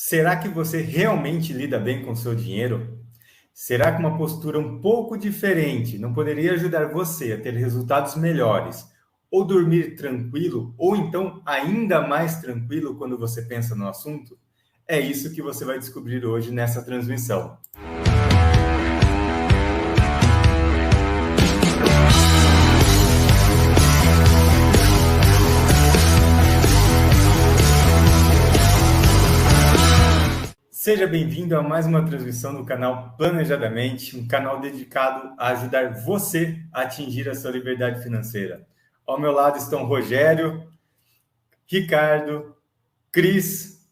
Será que você realmente lida bem com o seu dinheiro? Será que uma postura um pouco diferente não poderia ajudar você a ter resultados melhores? Ou dormir tranquilo, ou então ainda mais tranquilo quando você pensa no assunto? É isso que você vai descobrir hoje nessa transmissão. Seja bem-vindo a mais uma transmissão do canal Planejadamente, um canal dedicado a ajudar você a atingir a sua liberdade financeira. Ao meu lado estão Rogério, Ricardo, Cris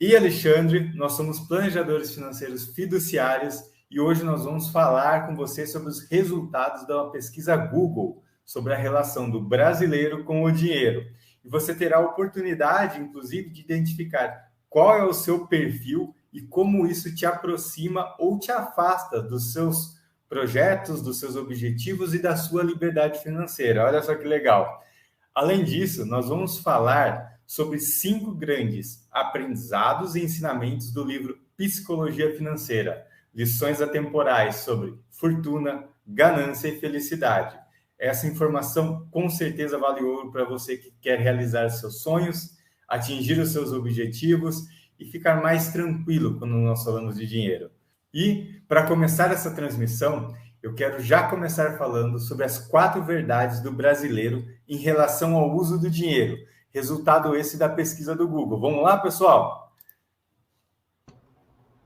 e Alexandre. Nós somos planejadores financeiros fiduciários e hoje nós vamos falar com você sobre os resultados da pesquisa Google sobre a relação do brasileiro com o dinheiro. E você terá a oportunidade, inclusive, de identificar qual é o seu perfil e como isso te aproxima ou te afasta dos seus projetos, dos seus objetivos e da sua liberdade financeira. Olha só que legal. Além disso, nós vamos falar sobre 5 grandes aprendizados e ensinamentos do livro Psicologia Financeira, lições atemporais sobre fortuna, ganância e felicidade. Essa informação com certeza vale ouro para você que quer realizar seus sonhos, atingir os seus objetivos e ficar mais tranquilo quando nós falamos de dinheiro. E, para começar essa transmissão, eu quero já começar falando sobre as 4 verdades do brasileiro em relação ao uso do dinheiro. Resultado esse da pesquisa do Google. Vamos lá, pessoal?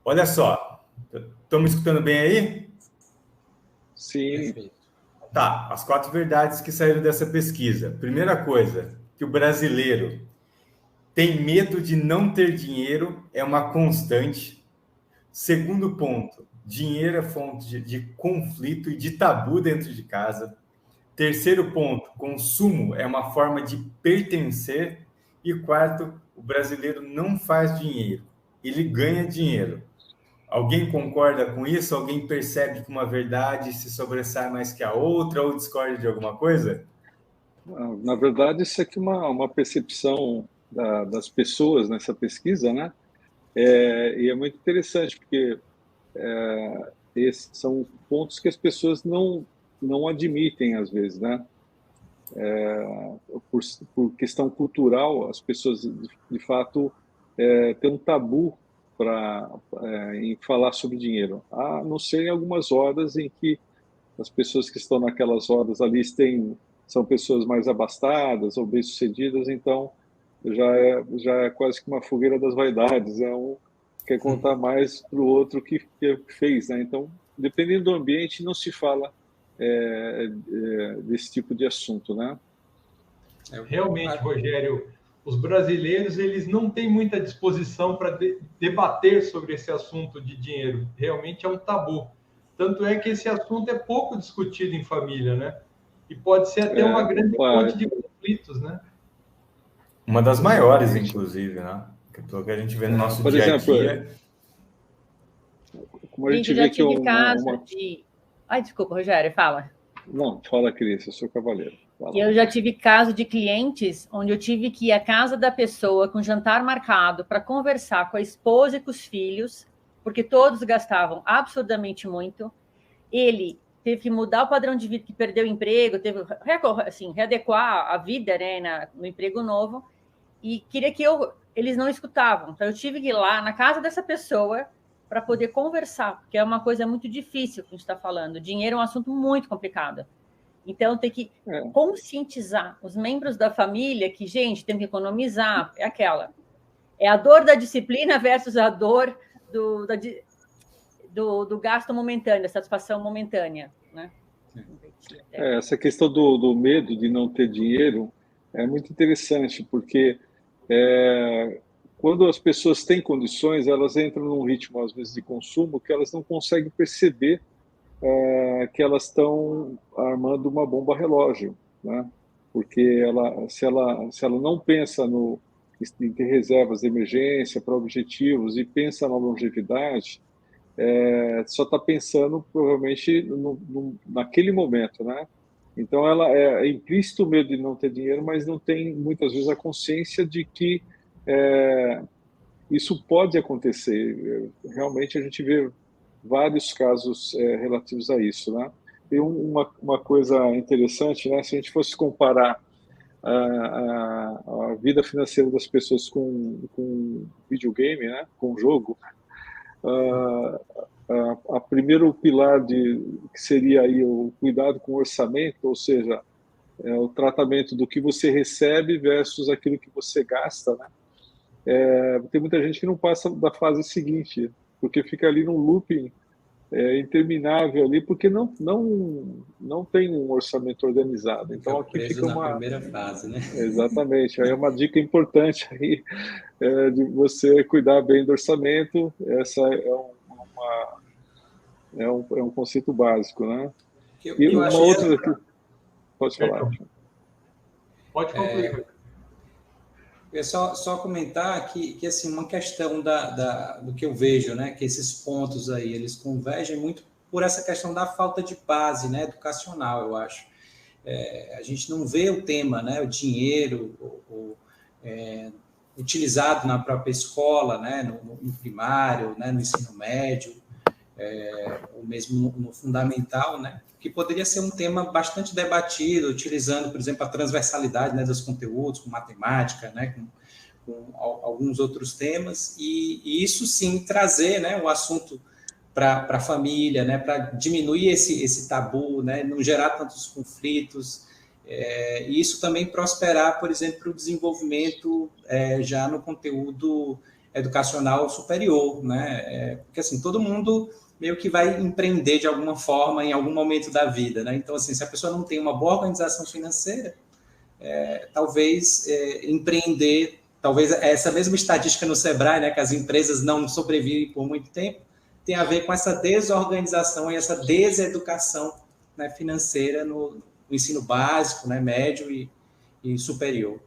Olha só. Estão me escutando bem aí? Sim. Tá, as 4 verdades que saíram dessa pesquisa. Primeira coisa, que o brasileiro tem medo de não ter dinheiro, é uma constante. Segundo ponto, dinheiro é fonte de conflito e de tabu dentro de casa. Terceiro ponto, consumo é uma forma de pertencer. E quarto, o brasileiro não faz dinheiro, ele ganha dinheiro. Alguém concorda com isso? Alguém percebe que uma verdade se sobressai mais que a outra ou discorda de alguma coisa? Na verdade, isso aqui é uma percepção das pessoas nessa pesquisa, né? E é muito interessante, porque esses são pontos que as pessoas não admitem, às vezes, né? Por questão cultural, as pessoas, de fato, têm um tabu em falar sobre dinheiro, a não ser em algumas horas em que as pessoas que estão naquelas horas ali são pessoas mais abastadas ou bem-sucedidas, então já é quase que uma fogueira das vaidades, um quer contar mais para o outro que fez, né? Então, dependendo do ambiente, não se fala desse tipo de assunto, né? Realmente, Rogério, os brasileiros eles não têm muita disposição para debater sobre esse assunto de dinheiro. Realmente é um tabu. Tanto é que esse assunto é pouco discutido em família, né? E pode ser até uma grande fonte de conflitos, né? Uma das maiores, inclusive, né? Pelo que a gente vê no nosso dia a dia. Como a gente vê que Ai, desculpa, Rogério, fala. Não, fala, Cris, eu sou cavaleiro. E eu já tive caso de clientes onde eu tive que ir à casa da pessoa com jantar marcado para conversar com a esposa e com os filhos, porque todos gastavam absurdamente muito. Ele teve que mudar o padrão de vida, que perdeu o emprego, teve assim, readequar a vida, né, no emprego novo, e queria que eles não escutavam. Então, eu tive que ir lá na casa dessa pessoa para poder conversar, porque é uma coisa muito difícil que a gente está falando. Dinheiro é um assunto muito complicado. Então, tem que conscientizar os membros da família que, gente, tem que economizar. É aquela. É a dor da disciplina versus a dor do gasto momentâneo, da satisfação momentânea, né? Essa questão do medo de não ter dinheiro é muito interessante, porque quando as pessoas têm condições, elas entram num ritmo, às vezes, de consumo que elas não conseguem perceber que elas estão armando uma bomba relógio, né? Porque se ela não pensa em ter reservas de emergência para objetivos e pensa na longevidade, só está pensando provavelmente naquele momento, né? Então ela é implícito o medo de não ter dinheiro, mas não tem muitas vezes a consciência de que isso pode acontecer. Realmente a gente vê vários casos relativos a isso, né? Tem uma coisa interessante, né? Se a gente fosse comparar a vida financeira das pessoas com videogame, né? Com jogo, a primeiro pilar que seria aí o cuidado com o orçamento, ou seja, o tratamento do que você recebe versus aquilo que você gasta, né? Tem muita gente que não passa da fase seguinte, porque fica ali num looping interminável ali, porque não tem um orçamento organizado. Então aqui fica na primeira fase, né? Exatamente. Aí é uma dica importante aí de você cuidar bem do orçamento. Essa é um conceito básico, né? E uma outra... Pode falar. Pode concluir. Eu ia só comentar que assim, uma questão do que eu vejo, né, que esses pontos aí, eles convergem muito por essa questão da falta de base, né, educacional, eu acho. A gente não vê o tema, né, o dinheiro utilizado na própria escola, né, no primário, né, no ensino médio, ou mesmo no fundamental, né, que poderia ser um tema bastante debatido, utilizando, por exemplo, a transversalidade, né, dos conteúdos, com matemática, né, com alguns outros temas, e isso sim trazer, né, o assunto para a família, né, para diminuir esse tabu, né, não gerar tantos conflitos, e isso também prosperar, por exemplo, para o desenvolvimento já no conteúdo educacional superior, né, porque assim, todo mundo meio que vai empreender de alguma forma em algum momento da vida, né? Então, assim, se a pessoa não tem uma boa organização financeira, talvez empreender, talvez essa mesma estatística no Sebrae, né, que as empresas não sobrevivem por muito tempo, tem a ver com essa desorganização e essa deseducação, né, financeira no ensino básico, né, médio e superior.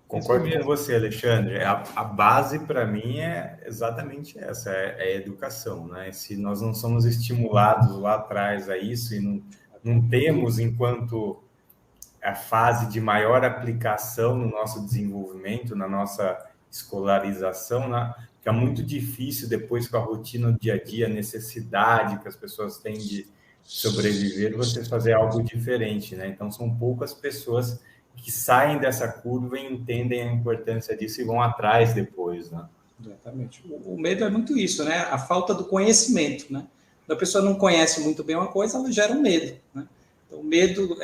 Concordo com você, Alexandre. A base, para mim, é exatamente essa, é a educação, né? Se nós não somos estimulados lá atrás a isso e não temos, enquanto a fase de maior aplicação no nosso desenvolvimento, na nossa escolarização, né? Fica muito difícil depois com a rotina do dia a dia, a necessidade que as pessoas têm de sobreviver, vocês fazer algo diferente, né? Então, são poucas pessoas que saem dessa curva e entendem a importância disso e vão atrás depois, né? Exatamente. O medo é muito isso, né? A falta do conhecimento, né? Quando a pessoa não conhece muito bem uma coisa, ela gera um medo, né? Então, o medo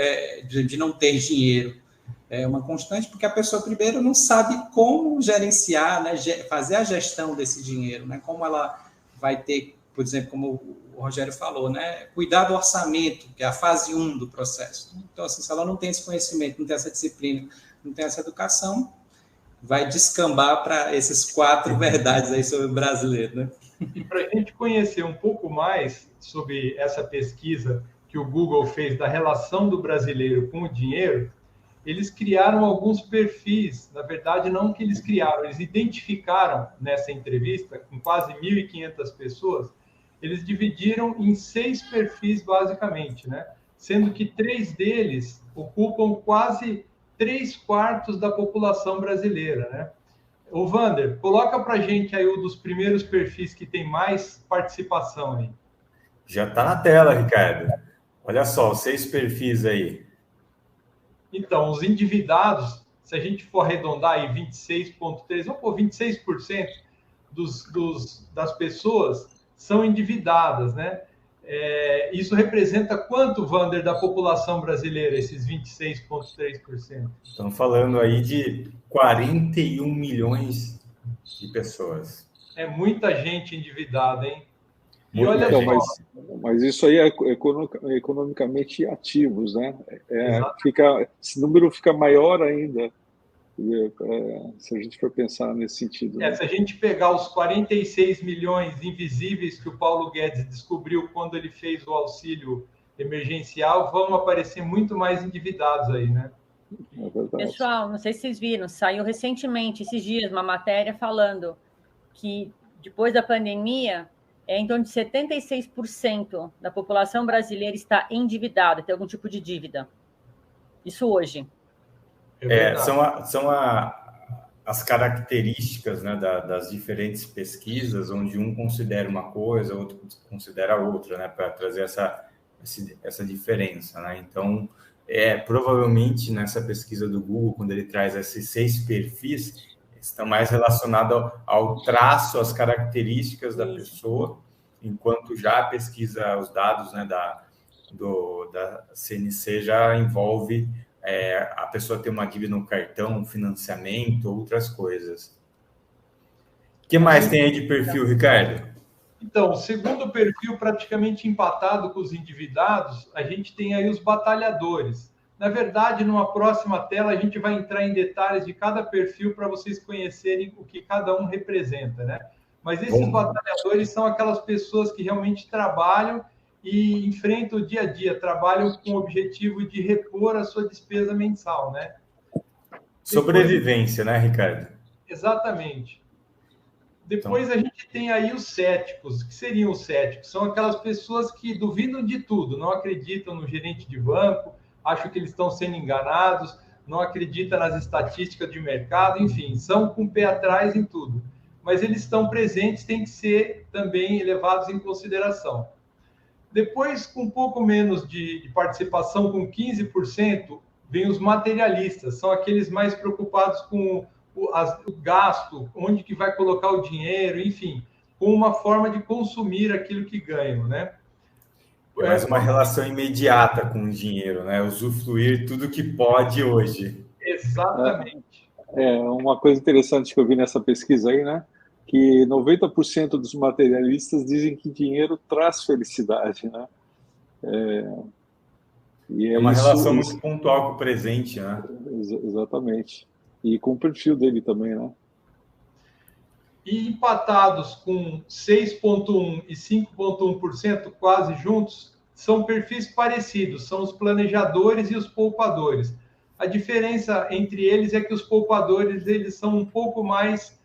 de não ter dinheiro é uma constante, porque a pessoa, primeiro, não sabe como gerenciar, né? Fazer a gestão desse dinheiro, né? Como ela vai ter, por exemplo, como o Rogério falou, né? Cuidar do orçamento, que é a fase 1 do processo. Então, assim, se ela não tem esse conhecimento, não tem essa disciplina, não tem essa educação, vai descambar para esses 4 verdades aí sobre o brasileiro, né? E para a gente conhecer um pouco mais sobre essa pesquisa que o Google fez da relação do brasileiro com o dinheiro, eles criaram alguns perfis. Na verdade, não que eles criaram, eles identificaram nessa entrevista, com quase 1.500 pessoas, eles dividiram em 6 perfis, basicamente, né? Sendo que 3 deles ocupam quase 3/4 da população brasileira, né? Ô, Wander, coloca para a gente aí um dos primeiros perfis que tem mais participação aí. Já está na tela, Ricardo. Olha só, os 6 perfis aí. Então, os endividados, se a gente for arredondar aí 26,3%, vamos pôr 26% das pessoas são endividadas, né? Isso representa quanto, Wander, da população brasileira, esses 26,3%? Estamos falando aí de 41 milhões de pessoas. É muita gente endividada, hein? E olha então, mas isso aí é economicamente ativos, né? Esse número fica maior ainda, se a gente for pensar nesse sentido. Né? Se a gente pegar os 46 milhões invisíveis que o Paulo Guedes descobriu quando ele fez o auxílio emergencial, vão aparecer muito mais endividados aí, né? Pessoal, não sei se vocês viram, saiu recentemente, esses dias, uma matéria falando que depois da pandemia, em torno de 76% da população brasileira está endividada, tem algum tipo de dívida. Isso hoje. São as características, né, das diferentes pesquisas, onde um considera uma coisa, outro considera outra, né, para trazer essa diferença, né? Então, provavelmente nessa pesquisa do Google, quando ele traz esses 6 perfis, estão mais relacionados ao traço, às características da pessoa, enquanto já a pesquisa, os dados, né, da CNC já envolve a pessoa ter uma dívida no cartão, um financiamento, outras coisas. O que mais tem aí de perfil, Ricardo? Então, segundo o perfil praticamente empatado com os endividados, a gente tem aí os batalhadores. Na verdade, numa próxima tela, a gente vai entrar em detalhes de cada perfil para vocês conhecerem o que cada um representa, né? Mas esses batalhadores são aquelas pessoas que realmente trabalham e enfrentam o dia a dia, trabalham com o objetivo de repor a sua despesa mensal, né? Sobrevivência, né, Ricardo? Exatamente. Depois a gente tem aí os céticos. O que seriam os céticos? São aquelas pessoas que duvidam de tudo, não acreditam no gerente de banco, acham que eles estão sendo enganados, não acreditam nas estatísticas de mercado, enfim, são com o pé atrás em tudo. Mas eles estão presentes, têm que ser também levados em consideração. Depois, com um pouco menos de participação, com 15%, vem os materialistas, são aqueles mais preocupados com o gasto, onde que vai colocar o dinheiro, enfim, com uma forma de consumir aquilo que ganham, né? Mais uma relação imediata com o dinheiro, né? Usufruir tudo que pode hoje. Exatamente. Uma coisa interessante que eu vi nessa pesquisa aí, né? Que 90% dos materialistas dizem que dinheiro traz felicidade, né? E uma relação muito pontual com o presente, né? Exatamente. E com o perfil dele também, né? E empatados com 6,1% e 5,1%, quase juntos, são perfis parecidos, são os planejadores e os poupadores. A diferença entre eles é que os poupadores eles são um pouco mais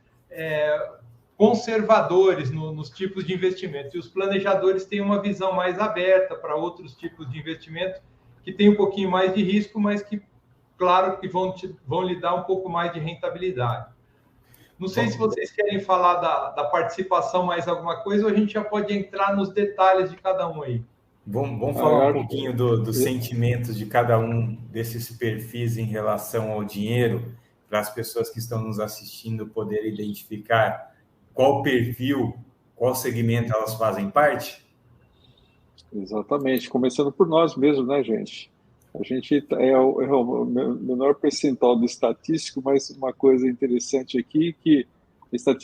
conservadores nos tipos de investimento, e os planejadores têm uma visão mais aberta para outros tipos de investimento, que tem um pouquinho mais de risco, mas que claro que vão lhe dar um pouco mais de rentabilidade. Não sei se vocês querem falar da participação mais alguma coisa, ou a gente já pode entrar nos detalhes de cada um aí. Vamos falar um pouquinho dos sentimentos de cada um desses perfis em relação ao dinheiro, para as pessoas que estão nos assistindo poderem identificar qual perfil, qual segmento elas fazem parte? Exatamente, começando por nós mesmos, né, gente? A gente é o menor percentual do estatístico, mas uma coisa interessante aqui que essa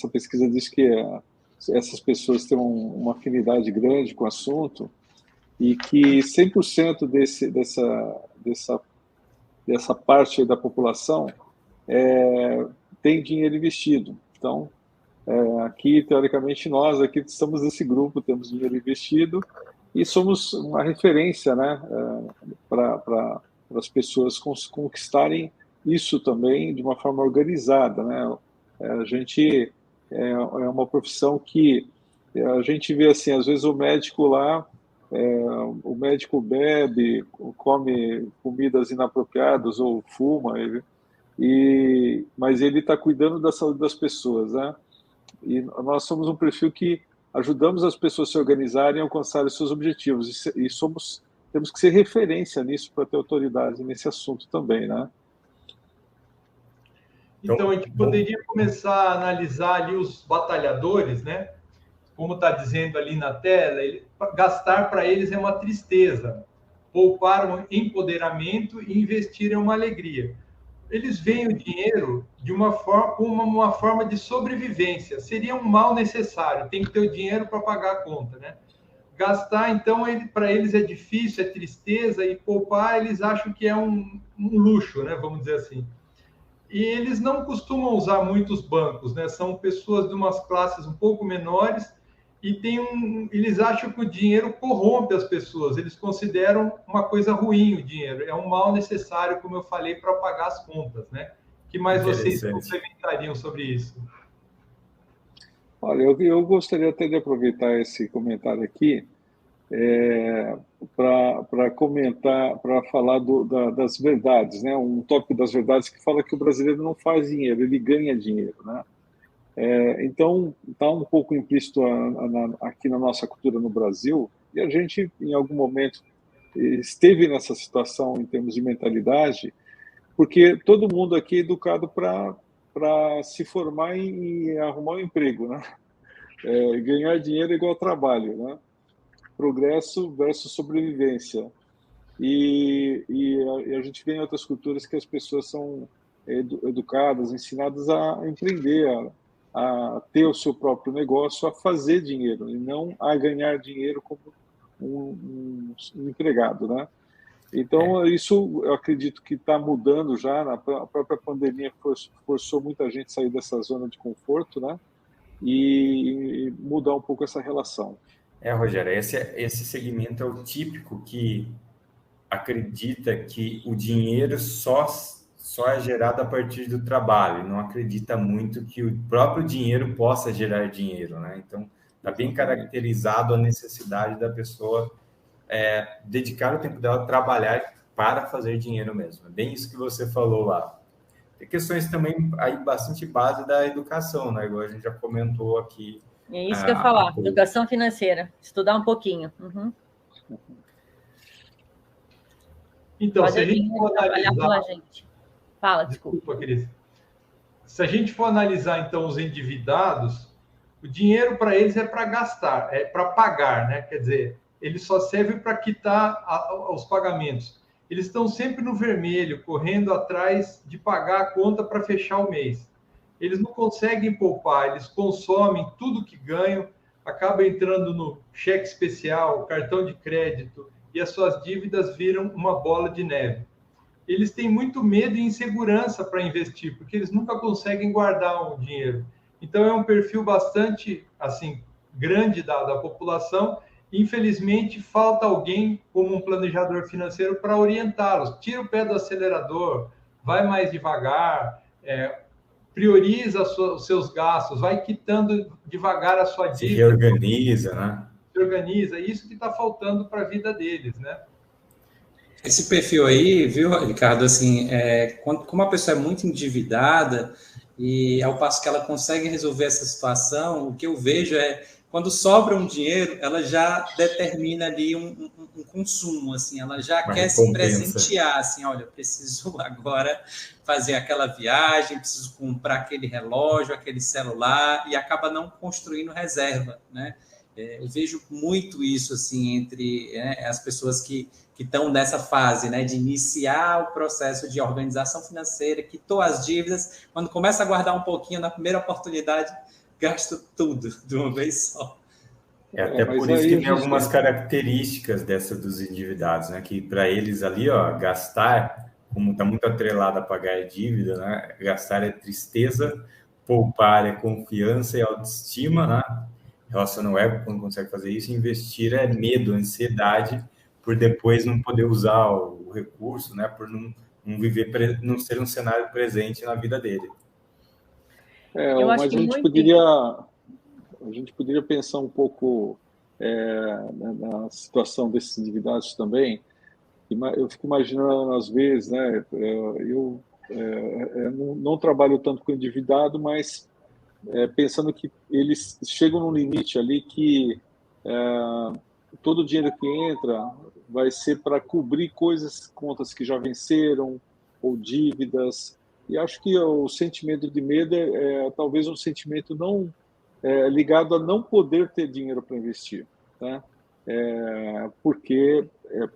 pesquisa diz que essas pessoas têm uma afinidade grande com o assunto e que 100% dessa parte da população tem dinheiro investido. Então, aqui, teoricamente, nós aqui estamos nesse grupo, temos dinheiro investido, e somos uma referência, né, para as pessoas conquistarem isso também de uma forma organizada, né? A gente é uma profissão que a gente vê assim, às vezes o médico lá, o médico bebe, come comidas inapropriadas ou fuma, mas ele está cuidando da saúde das pessoas, né? E nós somos um perfil que ajudamos as pessoas a se organizarem e alcançarem seus objetivos. E temos que ser referência nisso para ter autoridade nesse assunto também, né? Então, a gente poderia começar a analisar ali os batalhadores, né? Como está dizendo ali na tela, gastar para eles é uma tristeza. Poupar um empoderamento e investir é uma alegria. Eles veem o dinheiro como uma forma de sobrevivência. Seria um mal necessário. Tem que ter o dinheiro para pagar a conta, né? Gastar, então, para eles é difícil, é tristeza, e poupar, eles acham que é um luxo, né? Vamos dizer assim. E eles não costumam usar muitos bancos, né? São pessoas de umas classes um pouco menores e eles acham que o dinheiro corrompe as pessoas. Eles consideram uma coisa ruim o dinheiro. É um mal necessário, como eu falei, para pagar as contas, né? O que mais vocês complementariam sobre isso? Olha, eu gostaria até de aproveitar esse comentário aqui para comentar, para falar das verdades, né? Um tópico das verdades que fala que o brasileiro não faz dinheiro, ele ganha dinheiro, né? Então, está um pouco implícito aqui na nossa cultura no Brasil, e a gente, em algum momento, esteve nessa situação em termos de mentalidade, porque todo mundo aqui é educado para se formar e arrumar um emprego, né? Ganhar dinheiro é igual trabalho, né? Progresso versus sobrevivência. E a gente vê em outras culturas que as pessoas são educadas, ensinadas a empreender, a ter o seu próprio negócio, a fazer dinheiro, e não a ganhar dinheiro como um empregado, né? Então, isso eu acredito que está mudando já. A própria pandemia forçou muita gente a sair dessa zona de conforto, né? E mudar um pouco essa relação. Rogério, esse segmento é o típico que acredita que o dinheiro só é gerado a partir do trabalho, não acredita muito que o próprio dinheiro possa gerar dinheiro, né? Então, está bem caracterizado a necessidade da pessoa dedicar o tempo dela a trabalhar para fazer dinheiro mesmo. É bem isso que você falou lá. Tem questões também aí bastante base da educação, né? Igual a gente já comentou aqui. É isso que eu ia falar, educação financeira, estudar um pouquinho. Uhum. Então, se a gente for analisar... Fala, desculpa, Cris. Se a gente for analisar, então, os endividados, o dinheiro para eles é para gastar, é para pagar, né? Quer dizer, ele só serve para quitar os pagamentos. Eles estão sempre no vermelho, correndo atrás de pagar a conta para fechar o mês. Eles não conseguem poupar, eles consomem tudo que ganham, acabam entrando no cheque especial, cartão de crédito, e as suas dívidas viram uma bola de neve. Eles têm muito medo e insegurança para investir, porque eles nunca conseguem guardar um dinheiro. Então, é um perfil bastante assim grande da população. Infelizmente, falta alguém como um planejador financeiro para orientá-los. Tira o pé do acelerador, vai mais devagar, prioriza os seus gastos, vai quitando devagar a sua dívida. Se reorganiza, né? Se organiza. Isso que está faltando para a vida deles, né? Esse perfil aí, viu, Ricardo, assim, como a pessoa é muito endividada e ao passo que ela consegue resolver essa situação, o que eu vejo é quando sobra um dinheiro, ela já determina ali um consumo, assim, ela já quer se presentear, assim, olha, eu preciso agora fazer aquela viagem, preciso comprar aquele relógio, aquele celular, e acaba não construindo reserva, né? Eu vejo muito isso, assim, entre as pessoas que estão nessa fase, né, de iniciar o processo de organização financeira, quitou as dívidas, quando começa a guardar um pouquinho, na primeira oportunidade, gasta tudo de uma vez só. Até por isso que tem algumas características dessa dos endividados, né, que para eles ali, ó, gastar, como está muito atrelado a pagar dívida, né, gastar é tristeza, poupar é confiança e autoestima, né, relaciona o ego quando consegue fazer isso, investir é medo, ansiedade, por depois não poder usar o recurso, né, por não viver, não ser um cenário presente na vida dele. Eu acho que a gente poderia pensar um pouco na situação desses endividados também. Eu fico imaginando, às vezes, né, eu não trabalho tanto com endividado, mas pensando que eles chegam num limite ali que todo o dinheiro que entra vai ser para cobrir contas que já venceram ou dívidas. E acho que o sentimento de medo é talvez um sentimento não ligado a não poder ter dinheiro para investir, né? Porque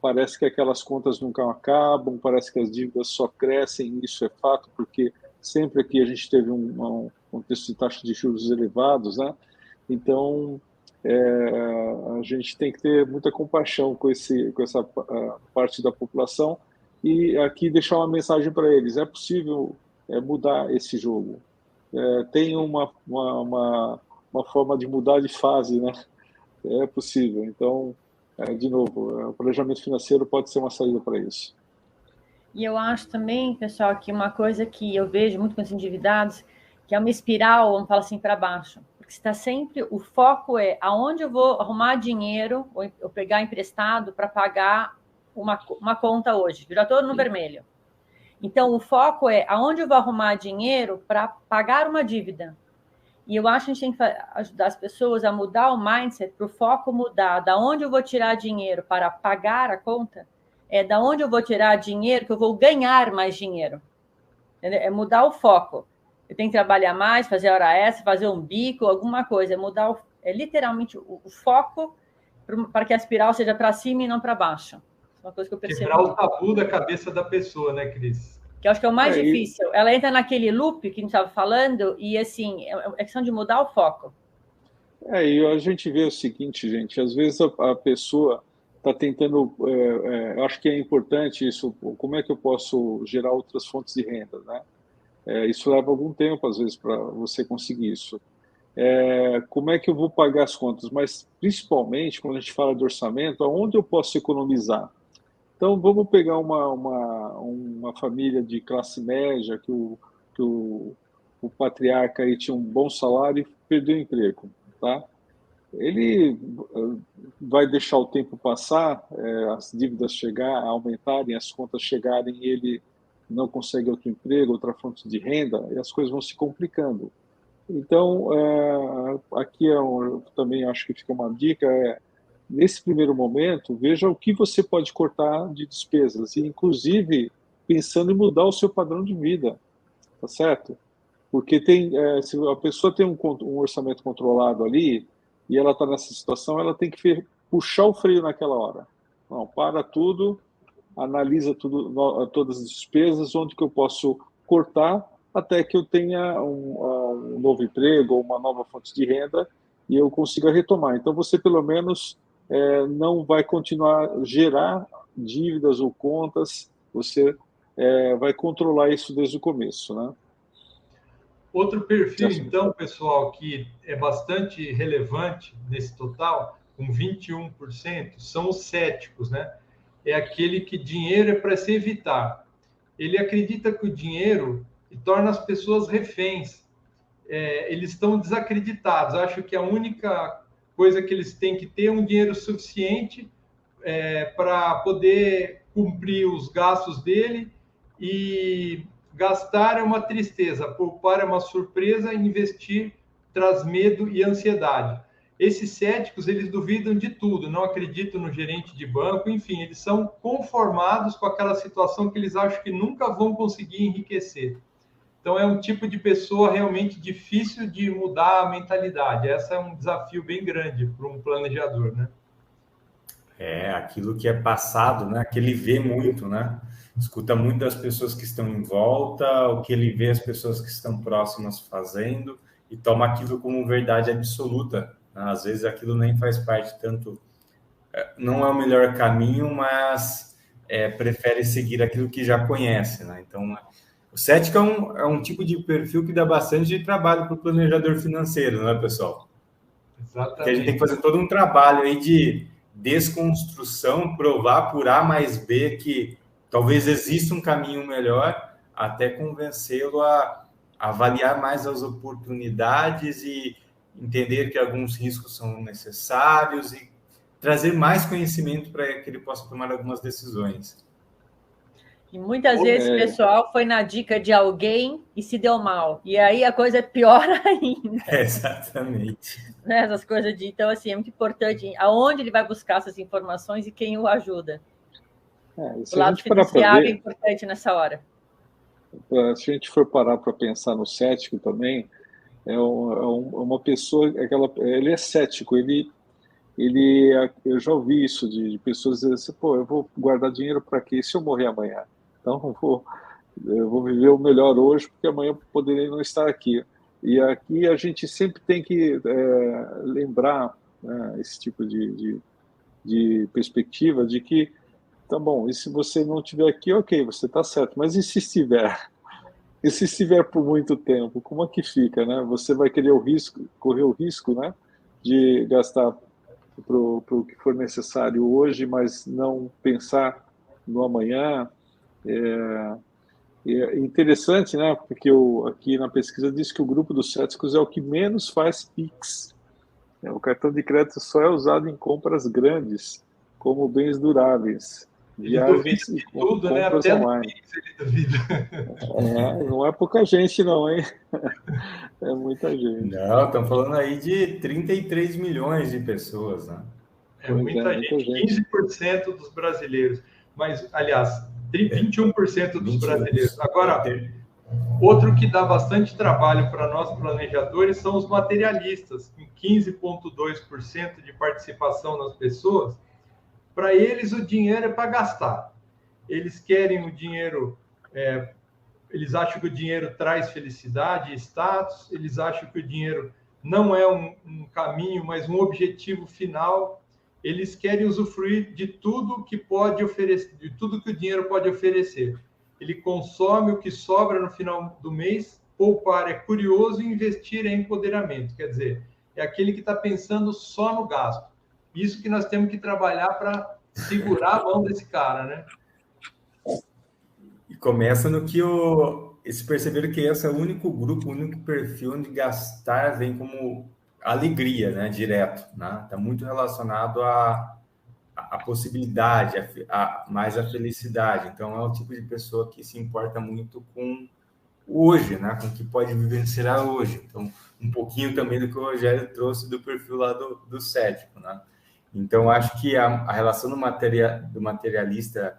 parece que aquelas contas nunca acabam, parece que as dívidas só crescem, isso é fato, porque sempre aqui a gente teve um contexto de taxa de juros elevados, né? Então, a gente tem que ter muita compaixão com essa parte da população e aqui deixar uma mensagem para eles. É possível mudar esse jogo. Tem uma forma de mudar de fase, né? É possível. Então, de novo, o planejamento financeiro pode ser uma saída para isso. E eu acho também, pessoal, que uma coisa que eu vejo muito com os endividados, que é uma espiral, vamos falar assim, para baixo. porque está sempre, o foco é aonde eu vou arrumar dinheiro, ou eu pegar emprestado para pagar uma conta hoje, eu já estou no vermelho. Então, o foco é aonde eu vou arrumar dinheiro para pagar uma dívida. E eu acho que a gente tem que ajudar as pessoas a mudar o mindset para o foco mudar. Da onde eu vou tirar dinheiro para pagar a conta, é da onde eu vou tirar dinheiro que eu vou ganhar mais dinheiro. Entendeu? É mudar o foco. Eu tenho que trabalhar mais, fazer hora extra, fazer um bico, alguma coisa. É mudar, literalmente o foco para que a espiral seja para cima e não para baixo. É uma coisa que eu percebo. Quebrar o tabu da cabeça da pessoa, né, Cris? Que eu acho que é o mais difícil. Ela entra naquele loop que a gente estava falando e, assim, é questão de mudar o foco. E a gente vê o seguinte, gente, às vezes a pessoa está tentando, eu acho que é importante isso, como é que eu posso gerar outras fontes de renda, né? Isso leva algum tempo, às vezes, para você conseguir isso. Como é que eu vou pagar as contas? Mas, principalmente, quando a gente fala de orçamento, aonde eu posso economizar? Então, vamos pegar uma família de classe média, que o patriarca aí tinha um bom salário e perdeu o emprego, tá? Ele vai deixar o tempo passar, as dívidas aumentarem, as contas chegarem e ele não consegue outro emprego, outra fonte de renda, e as coisas vão se complicando. Então, aqui eu também acho que fica uma dica, nesse primeiro momento, veja o que você pode cortar de despesas, e inclusive pensando em mudar o seu padrão de vida, tá certo? Porque se a pessoa tem um orçamento controlado ali, e ela está nessa situação, ela tem que puxar o freio naquela hora. Não, para tudo, analisa todas as despesas, onde que eu posso cortar, até que eu tenha um novo emprego ou uma nova fonte de renda e eu consiga retomar. Então, você, pelo menos, não vai continuar a gerar dívidas ou contas, você vai controlar isso desde o começo, né? Outro perfil, então, pessoal, que é bastante relevante nesse total, com 21%, são os céticos, né? É aquele que dinheiro é para se evitar. Ele acredita que o dinheiro torna as pessoas reféns. Eles estão desacreditados. Acho que a única coisa que eles têm que ter é um dinheiro suficiente para poder cumprir os gastos dele, e gastar é uma tristeza, poupar é uma surpresa, investir traz medo e ansiedade. Esses céticos, eles duvidam de tudo, não acreditam no gerente de banco, enfim, eles são conformados com aquela situação que eles acham que nunca vão conseguir enriquecer. Então, é um tipo de pessoa realmente difícil de mudar a mentalidade. Esse é um desafio bem grande para um planejador, né? Aquilo que é passado, né? Que ele vê muito, né? Escuta muito das pessoas que estão em volta, o que ele vê as pessoas que estão próximas fazendo e toma aquilo como verdade absoluta, né? Às vezes aquilo nem faz parte tanto, não é o melhor caminho, mas prefere seguir aquilo que já conhece, né? Então, o cético é um tipo de perfil que dá bastante trabalho para o planejador financeiro, né, pessoal? Exatamente. Porque a gente tem que fazer todo um trabalho aí de desconstrução, provar por A mais B que talvez exista um caminho melhor, até convencê-lo a avaliar mais as oportunidades e entender que alguns riscos são necessários e trazer mais conhecimento para que ele possa tomar algumas decisões. E muitas vezes o pessoal foi na dica de alguém e se deu mal. E aí a coisa é pior ainda. Exatamente. Né? Essas coisas então, assim, é muito importante aonde ele vai buscar essas informações e quem o ajuda. O lado fiduciário é importante nessa hora. Se a gente for parar para pensar no cético também, uma pessoa, ele é cético, eu já ouvi isso de pessoas dizendo assim, eu vou guardar dinheiro para quê? E se eu morrer amanhã? Então, eu vou viver o melhor hoje, porque amanhã eu poderei não estar aqui. E aqui a gente sempre tem que lembrar, né, esse tipo de perspectiva de que, tá bom, e se você não estiver aqui, ok, você está certo, mas e se estiver? E se estiver por muito tempo, como é que fica, né? Você vai querer correr o risco, né, de gastar para o que for necessário hoje, mas não pensar no amanhã. É interessante, né? Porque aqui na pesquisa diz que o grupo dos céticos é o que menos faz PIX. O cartão de crédito só é usado em compras grandes, como bens duráveis, viagens e tudo, né? compras Até online. ele duvida. Não é pouca gente, não, hein? É muita gente. Não, estão falando aí de 33 milhões de pessoas, né? É muita gente. 15% dos brasileiros. Mas, aliás, 21% dos brasileiros. Agora, outro que dá bastante trabalho para nós planejadores são os materialistas, com 15,2% de participação nas pessoas. Para eles, o dinheiro é para gastar. Eles querem o dinheiro, eles acham que o dinheiro traz felicidade e status, eles acham que o dinheiro não é um caminho, mas um objetivo final. Eles querem usufruir de tudo que pode oferecer, de tudo que o dinheiro pode oferecer. Ele consome o que sobra no final do mês, poupar é curioso e investir é empoderamento. Quer dizer, é aquele que está pensando só no gasto. Isso que nós temos que trabalhar para segurar a mão desse cara, né? E começa no que eles perceberam que esse é o único grupo, o único perfil onde gastar vem como alegria, né? Direto, né? Está muito relacionado à possibilidade, mais a felicidade. Então, é o tipo de pessoa que se importa muito com hoje, né? Com o que pode vivenciar hoje. Então, um pouquinho também do que o Rogério trouxe do perfil lá do cético, né? Então, acho que a relação do materialista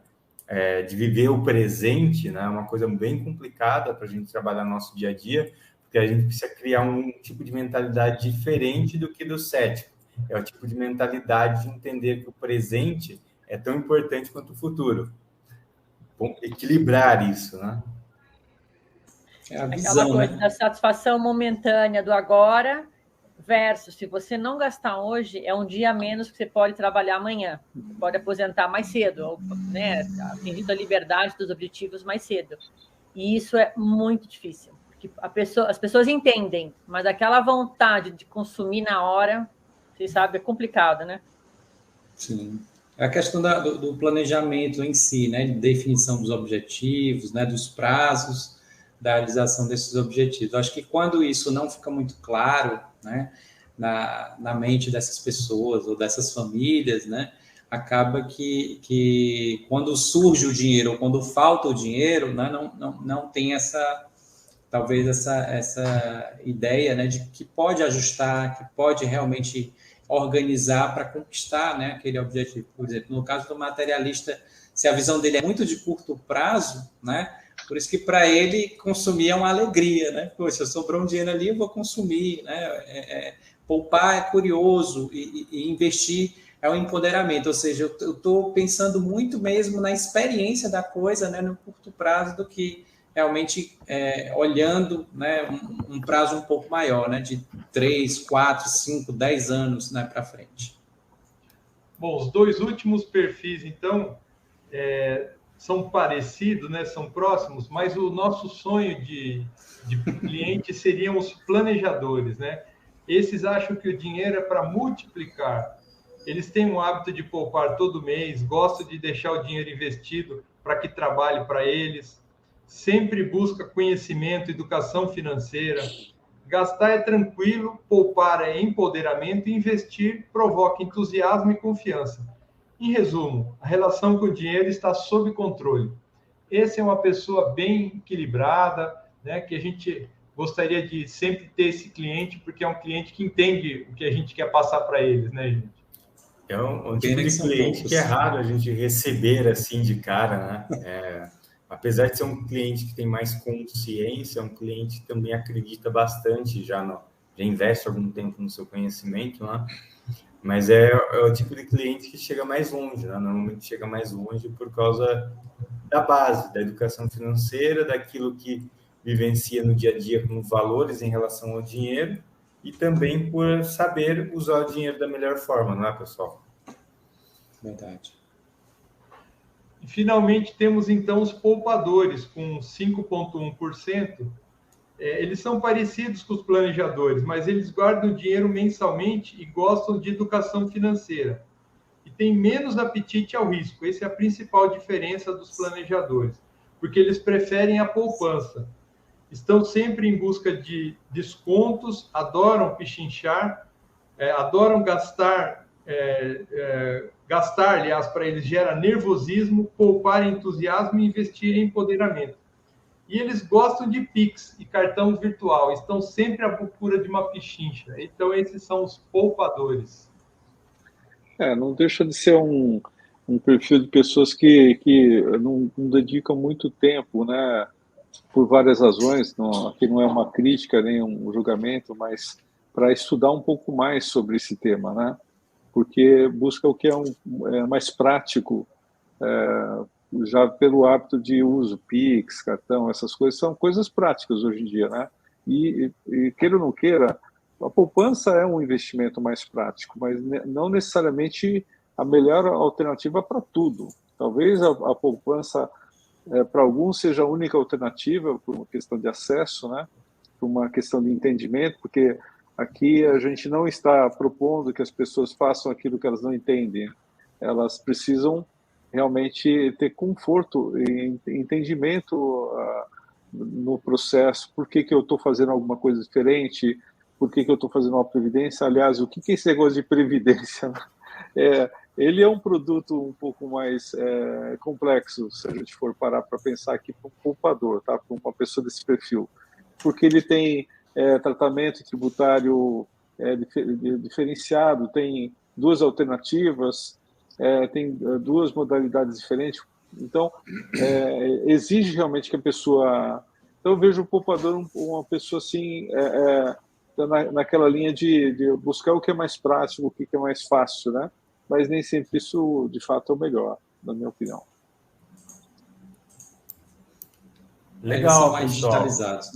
de viver o presente, né? É uma coisa bem complicada para a gente trabalhar no nosso dia a dia, porque a gente precisa criar um tipo de mentalidade diferente do que do cético. É o tipo de mentalidade de entender que o presente é tão importante quanto o futuro. Bom, equilibrar isso, né? É a visão, aquela coisa, né? Da satisfação momentânea do agora versus, se você não gastar hoje, é um dia a menos que você pode trabalhar amanhã. Pode aposentar mais cedo, ou, né, atingindo a liberdade dos objetivos mais cedo. E isso é muito difícil. Porque as pessoas entendem, mas aquela vontade de consumir na hora, você sabe, é complicado, né? Sim. É a questão do planejamento em si, né? De definição dos objetivos, né? Dos prazos da realização desses objetivos. Eu acho que quando isso não fica muito claro, né? Na mente dessas pessoas ou dessas famílias, né? Acaba que quando surge o dinheiro ou quando falta o dinheiro, né? Não tem talvez essa ideia, né? De que pode ajustar, que pode realmente organizar para conquistar, né, aquele objetivo. Por exemplo, no caso do materialista, se a visão dele é muito de curto prazo, né, por isso que para ele consumir é uma alegria, né? Poxa, sobrou um dinheiro ali, eu vou consumir, né? Poupar é curioso e investir é um empoderamento, ou seja, eu estou pensando muito mesmo na experiência da coisa, né, no curto prazo, do que realmente olhando, né, um prazo um pouco maior, né, de 3, 4, 5, 10 anos, né, para frente. Bom, os dois últimos perfis, então, são parecidos, né, são próximos, mas o nosso sonho de cliente seriam os planejadores, né? Esses acham que o dinheiro é para multiplicar. Eles têm o hábito de poupar todo mês, gostam de deixar o dinheiro investido para que trabalhe para eles, sempre busca conhecimento, educação financeira. Gastar é tranquilo, poupar é empoderamento e investir provoca entusiasmo e confiança. Em resumo, a relação com o dinheiro está sob controle. Essa é uma pessoa bem equilibrada, né, que a gente gostaria de sempre ter esse cliente, porque é um cliente que entende o que a gente quer passar para eles, né, gente? É um tipo de cliente que é raro a gente receber assim de cara, né? Apesar de ser um cliente que tem mais consciência, é um cliente que também acredita bastante, já investe algum tempo no seu conhecimento, né? Mas é o tipo de cliente que chega mais longe, né? Normalmente chega mais longe por causa da base, da educação financeira, daquilo que vivencia no dia a dia como valores em relação ao dinheiro e também por saber usar o dinheiro da melhor forma, não é, pessoal? Verdade. E, finalmente, temos, então, os poupadores, com 5,1%. Eles são parecidos com os planejadores, mas eles guardam dinheiro mensalmente e gostam de educação financeira. E têm menos apetite ao risco. Essa é a principal diferença dos planejadores. porque eles preferem a poupança. Estão sempre em busca de descontos, adoram pichinchar, adoram gastar, aliás, para eles gera nervosismo, poupar entusiasmo e investir em empoderamento. E eles gostam de Pix e cartão virtual, estão sempre à procura de uma pichincha. Então, esses são os poupadores. Não deixa de ser um perfil de pessoas que não dedicam muito tempo, né, por várias razões. Aqui não é uma crítica nem um julgamento, mas para estudar um pouco mais sobre esse tema, né? Porque busca o que é mais prático, já pelo hábito de uso, Pix, cartão, essas coisas são coisas práticas hoje em dia, né? E queira ou não queira, a poupança é um investimento mais prático, mas não necessariamente a melhor alternativa para tudo. Talvez a poupança, para alguns, seja a única alternativa por uma questão de acesso, né? Por uma questão de entendimento, porque aqui a gente não está propondo que as pessoas façam aquilo que elas não entendem. Elas precisam realmente ter conforto e entendimento no processo. Por que eu estou fazendo alguma coisa diferente? Por que eu estou fazendo uma previdência? Aliás, o que é esse negócio de previdência? Ele é um produto um pouco mais complexo, se a gente for parar para pensar aqui para um poupador, tá? Para uma pessoa desse perfil. Porque ele tem tratamento tributário diferenciado, tem duas alternativas, tem duas modalidades diferentes. Então, exige realmente que a pessoa... Então, eu vejo o poupador uma pessoa assim, naquela linha de buscar o que é mais prático, o que é mais fácil, né? Mas nem sempre isso, de fato, é o melhor, na minha opinião. Legal, são mais pessoal. Digitalizados.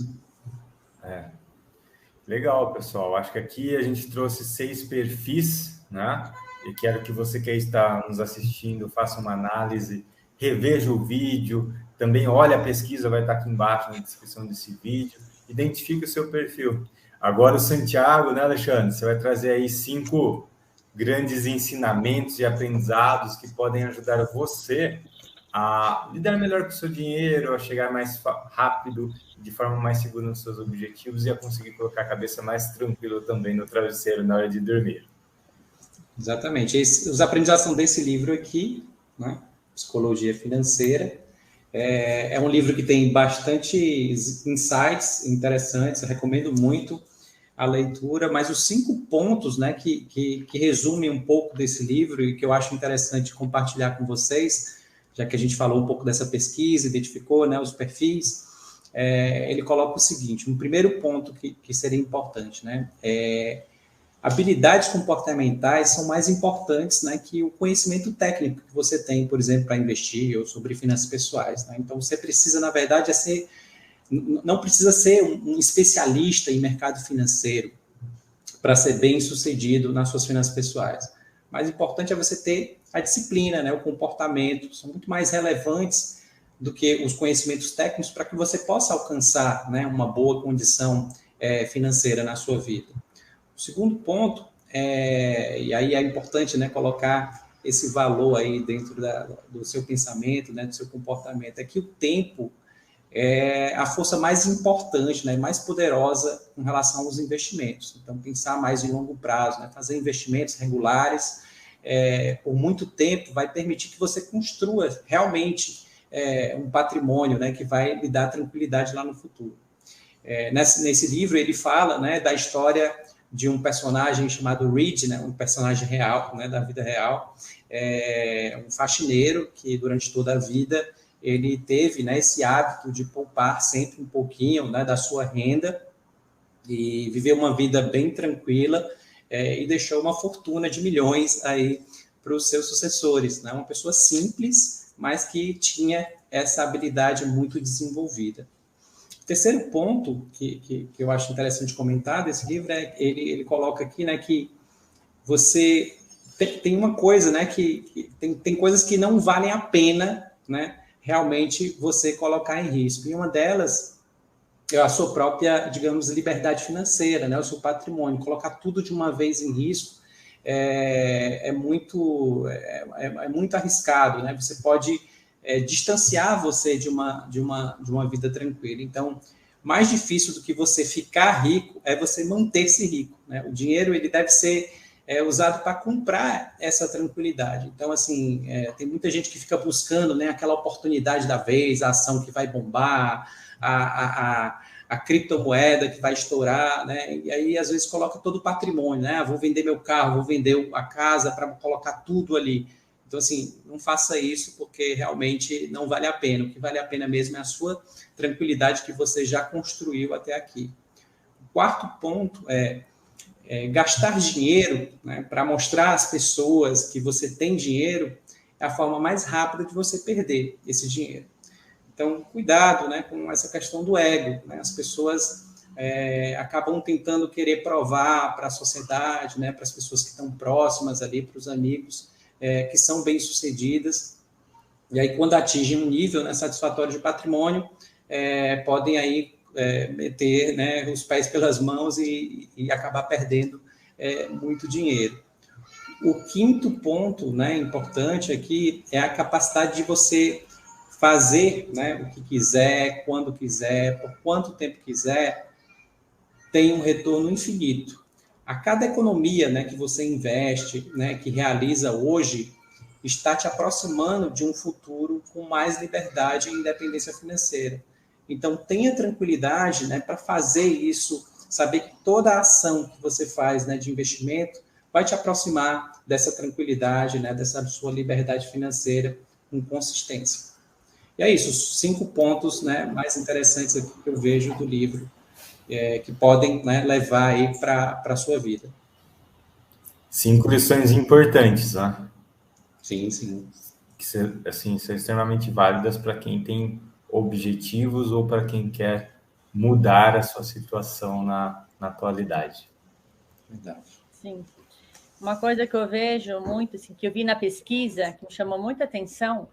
Legal, pessoal. Acho que aqui a gente trouxe 6 perfis, né? E quero que você que está nos assistindo faça uma análise, reveja o vídeo, também olhe a pesquisa, vai estar aqui embaixo na descrição desse vídeo, identifique o seu perfil. Agora o Santiago, né, Alexandre? Você vai trazer aí 5 grandes ensinamentos e aprendizados que podem ajudar você a lidar melhor com o seu dinheiro, a chegar mais rápido, de forma mais segura nos seus objetivos e a conseguir colocar a cabeça mais tranquila também no travesseiro na hora de dormir. Exatamente. Os aprendizados são desse livro aqui, né? Psicologia Financeira. É um livro que tem bastantes insights interessantes, eu recomendo muito a leitura, mas os 5 pontos, né, que resumem um pouco desse livro e que eu acho interessante compartilhar com vocês, já que a gente falou um pouco dessa pesquisa, identificou, né, os perfis, ele coloca o seguinte, um primeiro ponto que seria importante, né, habilidades comportamentais são mais importantes, né, que o conhecimento técnico que você tem, por exemplo, para investir ou sobre finanças pessoais, né? Então, você precisa, na verdade, não precisa ser um especialista em mercado financeiro para ser bem sucedido nas suas finanças pessoais. Mais importante é você ter a disciplina, né, o comportamento, são muito mais relevantes do que os conhecimentos técnicos para que você possa alcançar, né, uma boa condição financeira na sua vida. O segundo ponto, e aí é importante, né, colocar esse valor aí dentro do seu pensamento, né, do seu comportamento, é que o tempo é a força mais importante, né, mais poderosa com relação aos investimentos. Então, pensar mais em longo prazo, né, fazer investimentos regulares por muito tempo vai permitir que você construa realmente um patrimônio, né, que vai lhe dar tranquilidade lá no futuro. Nesse livro, ele fala, né, da história de um personagem chamado Reed, né, um personagem real, né, da vida real, um faxineiro que durante toda a vida ele teve, né, esse hábito de poupar sempre um pouquinho, né, da sua renda e viver uma vida bem tranquila e deixou uma fortuna de milhões aí para os seus sucessores, né, uma pessoa simples, mas que tinha essa habilidade muito desenvolvida. O terceiro ponto que eu acho interessante comentar desse livro ele coloca aqui, né, que você tem uma coisa, né, que tem coisas que não valem a pena, né, realmente você colocar em risco. E uma delas é a sua própria, digamos, liberdade financeira, né, o seu patrimônio. Colocar tudo de uma vez em risco é muito arriscado, né? Você pode distanciar você de uma vida tranquila. Então, mais difícil do que você ficar rico é você manter-se rico, né? O dinheiro, ele deve ser usado para comprar essa tranquilidade. Então, assim, tem muita gente que fica buscando, né, aquela oportunidade da vez, a ação que vai bombar, a criptomoeda que vai estourar, né? E aí, às vezes, coloca todo o patrimônio, né? Vou vender meu carro, vou vender a casa para colocar tudo ali. Então, assim, não faça isso, porque realmente não vale a pena. O que vale a pena mesmo é a sua tranquilidade que você já construiu até aqui. O quarto ponto é gastar dinheiro, né, para mostrar às pessoas que você tem dinheiro, é a forma mais rápida de você perder esse dinheiro. Então, cuidado, né, com essa questão do ego, né? As pessoas acabam tentando querer provar para a sociedade, né, para as pessoas que estão próximas ali, para os amigos, que são bem-sucedidas, e aí quando atingem um nível, né, satisfatório de patrimônio, podem aí meter, né, os pés pelas mãos e acabar perdendo muito dinheiro. O quinto ponto, né, importante aqui é a capacidade de você fazer, né, o que quiser, quando quiser, por quanto tempo quiser, tem um retorno infinito. A cada economia, né, que você investe, né, que realiza hoje, está te aproximando de um futuro com mais liberdade e independência financeira. Então, tenha tranquilidade, né, para fazer isso, saber que toda a ação que você faz, né, de investimento vai te aproximar dessa tranquilidade, né, dessa sua liberdade financeira com consistência. E é isso, os 5 pontos, né, mais interessantes aqui que eu vejo do livro, que podem, né, levar aí para a sua vida. 5 lições importantes, né? Sim, sim. Que assim, são extremamente válidas para quem tem objetivos ou para quem quer mudar a sua situação na atualidade. Verdade. Sim. Uma coisa que eu vejo muito, assim, que eu vi na pesquisa, que me chamou muita atenção,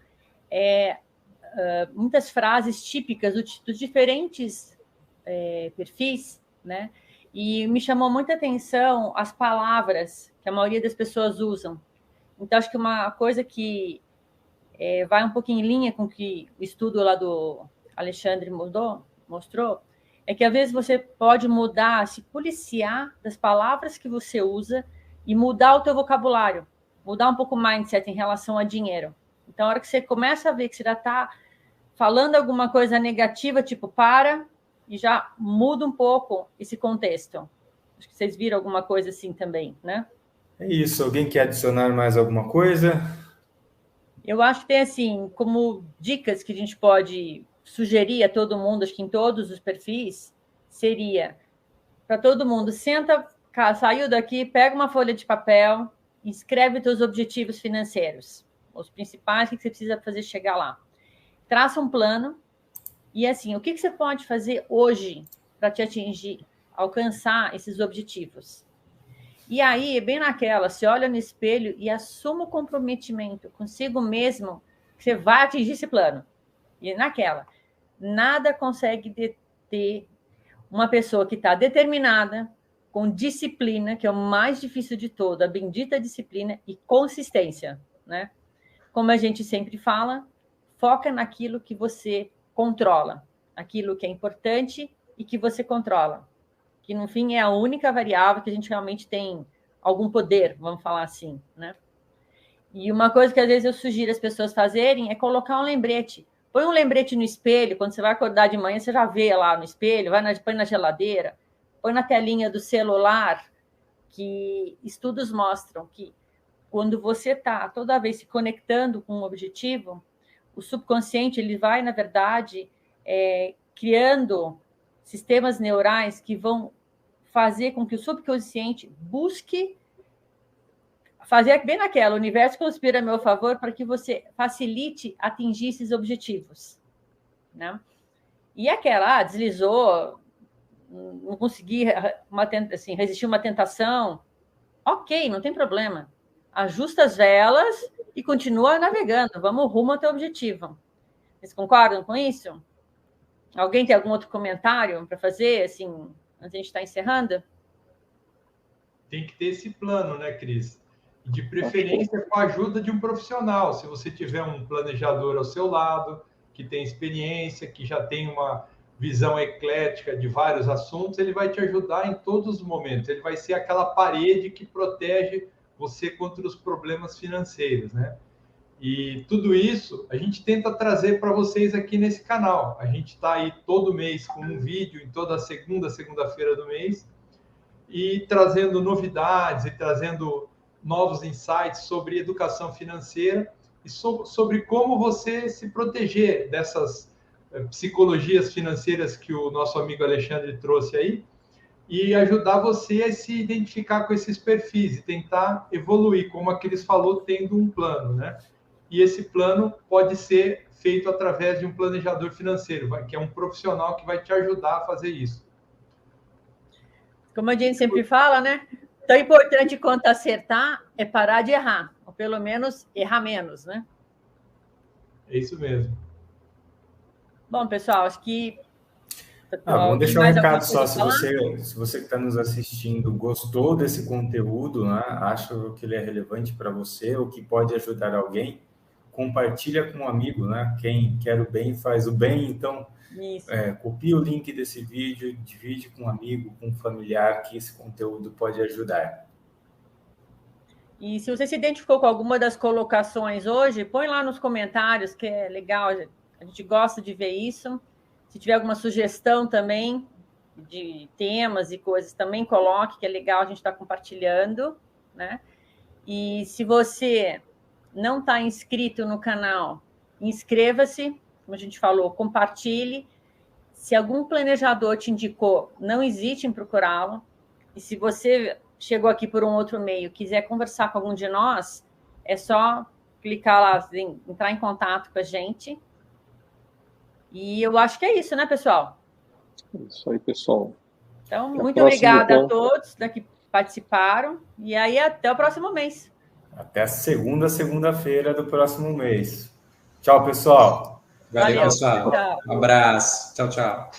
muitas frases típicas dos diferentes perfis, né? E me chamou muita atenção as palavras que a maioria das pessoas usam. Então, acho que uma coisa que vai um pouquinho em linha com o que o estudo lá do Alexandre mostrou, é que às vezes você pode mudar, se policiar das palavras que você usa e mudar o teu vocabulário, mudar um pouco o mindset em relação a dinheiro. Então, a hora que você começa a ver que você já está falando alguma coisa negativa, tipo, para, e já muda um pouco esse contexto. Acho que vocês viram alguma coisa assim também, né? É isso. Alguém quer adicionar mais alguma coisa? Eu acho que tem, assim, como dicas que a gente pode sugerir a todo mundo, acho que em todos os perfis, seria para todo mundo, senta, saiu daqui, pega uma folha de papel, escreve os teus objetivos financeiros, os principais, o que você precisa fazer chegar lá. Traça um plano e, assim, o que você pode fazer hoje para te atingir, alcançar esses objetivos? E aí, bem naquela, você olha no espelho e assuma o comprometimento consigo mesmo que você vai atingir esse plano. E naquela, nada consegue deter uma pessoa que está determinada, com disciplina, que é o mais difícil de todo, a bendita disciplina e consistência, né? Como a gente sempre fala, foca naquilo que você controla, aquilo que é importante e que você controla, que no fim é a única variável que a gente realmente tem algum poder, vamos falar assim, né? E uma coisa que às vezes eu sugiro as pessoas fazerem é colocar um lembrete. Põe um lembrete no espelho, quando você vai acordar de manhã, você já vê lá no espelho, põe na geladeira, põe na telinha do celular, que estudos mostram que quando você está toda vez se conectando com um objetivo, o subconsciente ele vai, na verdade, criando sistemas neurais que vão fazer com que o subconsciente busque fazer bem naquela, o universo conspira a meu favor para que você facilite atingir esses objetivos, né? E aquela, deslizou, não consegui assim, resistir uma tentação, ok, não tem problema. Ajusta as velas e continua navegando, vamos rumo ao teu objetivo. Vocês concordam com isso? Alguém tem algum outro comentário para fazer, assim, antes de a gente estar encerrando? Tem que ter esse plano, né, Cris? E de preferência com a ajuda de um profissional. Se você tiver um planejador ao seu lado, que tem experiência, que já tem uma visão eclética de vários assuntos, ele vai te ajudar em todos os momentos. Ele vai ser aquela parede que protege você contra os problemas financeiros, né? E tudo isso a gente tenta trazer para vocês aqui nesse canal. A gente está aí todo mês com um vídeo, em toda segunda-feira do mês, e trazendo novidades e trazendo novos insights sobre educação financeira e sobre como você se proteger dessas psicologias financeiras que o nosso amigo Alexandre trouxe aí, e ajudar você a se identificar com esses perfis e tentar evoluir, como aqueles falou, tendo um plano, né? E esse plano pode ser feito através de um planejador financeiro, que é um profissional que vai te ajudar a fazer isso. Como a gente sempre fala, né? Tão importante quanto acertar é parar de errar, ou pelo menos errar menos, né? É isso mesmo. Bom, pessoal, acho que... Vamos deixar um recado só, se você que está nos assistindo gostou desse conteúdo, né, acha que ele é relevante para você ou que pode ajudar alguém, compartilha com um amigo, né? Quem quer o bem faz o bem, então copia o link desse vídeo, divide com um amigo, com um familiar, que esse conteúdo pode ajudar. E se você se identificou com alguma das colocações hoje, põe lá nos comentários, que é legal, a gente gosta de ver isso. Se tiver alguma sugestão também de temas e coisas, também coloque, que é legal a gente estar compartilhando, né? E se você não está inscrito no canal, inscreva-se, como a gente falou, compartilhe. Se algum planejador te indicou, não hesite em procurá-lo. E se você chegou aqui por um outro meio, quiser conversar com algum de nós, é só clicar lá, entrar em contato com a gente. E eu acho que é isso, né, pessoal? Isso aí, pessoal. Então, muito obrigada a todos que participaram. E aí, até o próximo mês. Até a segunda-feira do próximo mês. Tchau, pessoal. Valeu, pessoal. Tchau. Um abraço. Tchau, tchau.